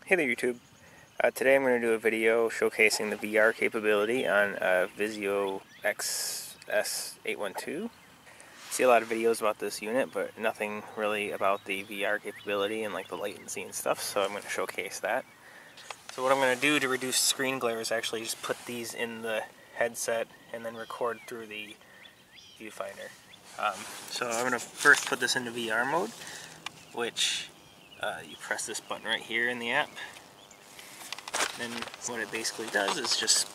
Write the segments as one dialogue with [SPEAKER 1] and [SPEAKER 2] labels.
[SPEAKER 1] Hey there YouTube. Today I'm going to do a video showcasing the VR capability on Visuo XS812. See a lot of videos about this unit, but nothing really about the VR capability and like the latency and stuff, so I'm going to showcase that. So what I'm going to do to reduce screen glare is actually just put these in the headset and then record through the viewfinder. So I'm going to first put this into VR mode, which you press this button right here in the app. Then what it basically does is just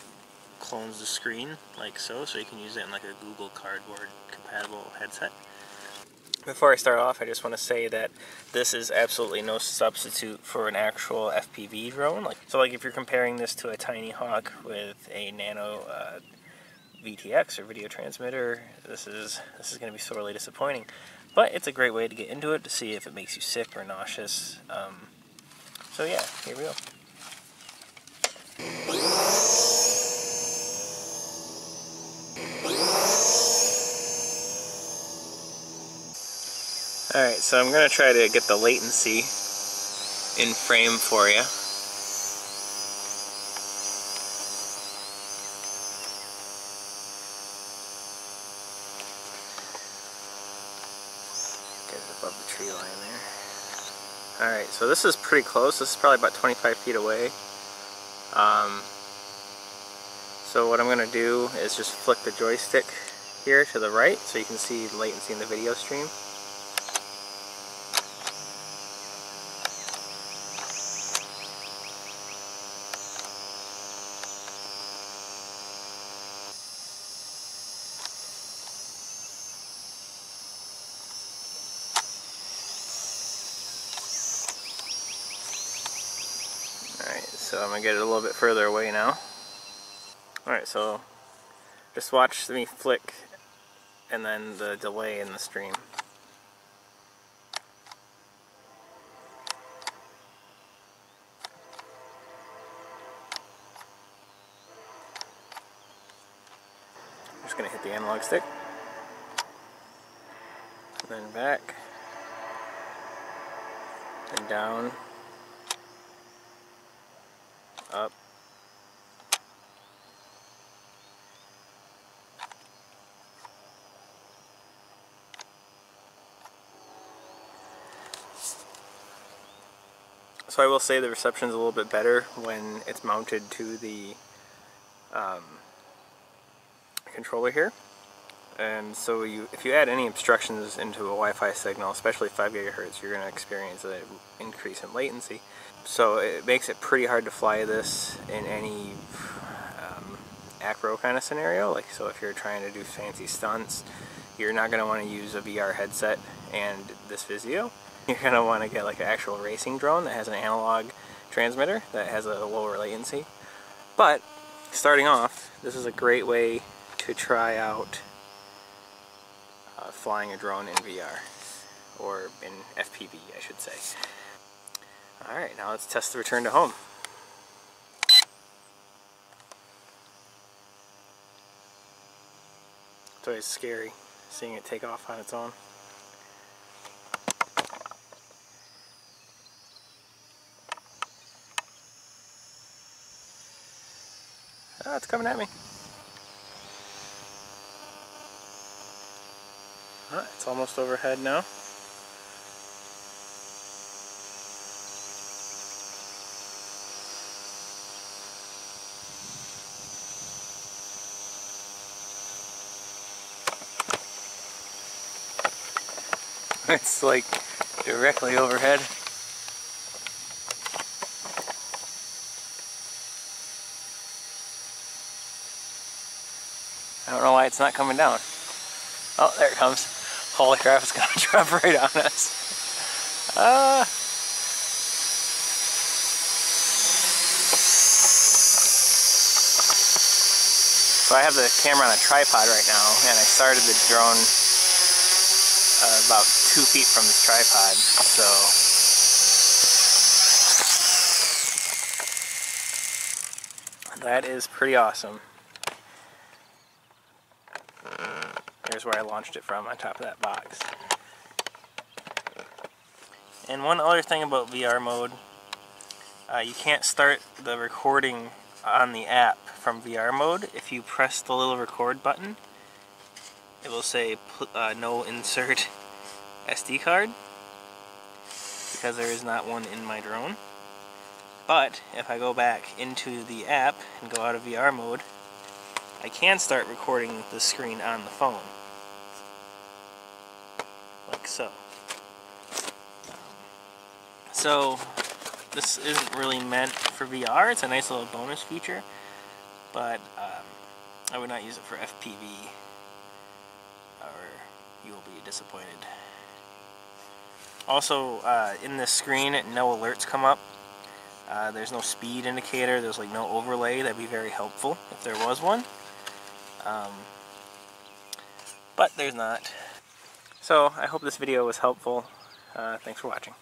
[SPEAKER 1] clones the screen like so you can use it in like a Google Cardboard compatible headset. Before I start off, I just want to say that this is absolutely no substitute for an actual FPV drone. So if you're comparing this to a Tiny Hawk with a Nano VTX or video transmitter, this is going to be sorely disappointing. But it's a great way to get into it to see if it makes you sick or nauseous. So yeah, here we go. Alright, so I'm going to try to get the latency in frame for you. Get it above the tree line there. Alright, so this is pretty close. This is probably about 25 feet away. So what I'm going to do is just flick the joystick here to the right so you can see the latency in the video stream. Alright, so I'm going to get it a little bit further away now. Alright, so just watch me flick and then the delay in the stream. I'm just going to hit the analog stick. And then back. And down. Up. So I will say the reception is a little bit better when it's mounted to the controller here. And so if you add any obstructions into a Wi-Fi signal, especially 5 GHz, you're going to experience an increase in latency. So it makes it pretty hard to fly this in any acro kind of scenario. So if you're trying to do fancy stunts, you're not going to want to use a VR headset and this Visuo. You're going to want to get like an actual racing drone that has an analog transmitter that has a lower latency. But starting off, this is a great way to try out flying a drone in VR, or in FPV I should say. Alright, now let's test the return to home. It's always scary seeing it take off on its own. Ah, it's coming at me. Ah, it's almost overhead now. It's like directly overhead. I don't know why it's not coming down. Oh, there it comes. Holy crap, it's gonna drop right on us. So I have the camera on a tripod right now, and I started the drone about 2 feet from this tripod, so that is pretty awesome. Here's where I launched it from, on top of that box. And one other thing about VR mode You can't start the recording on the app from VR mode. If you press the little record button, it will say no insert SD card, because there is not one in my drone. But if I go back into the app and go out of VR mode, I can start recording the screen on the phone, like so. So this isn't really meant for VR. It's a nice little bonus feature, but I would not use it for FPV, or you will be disappointed. Also, in this screen, no alerts come up. There's no speed indicator. There's like no overlay. That'd be very helpful if there was one. But there's not. So I hope this video was helpful. Thanks for watching.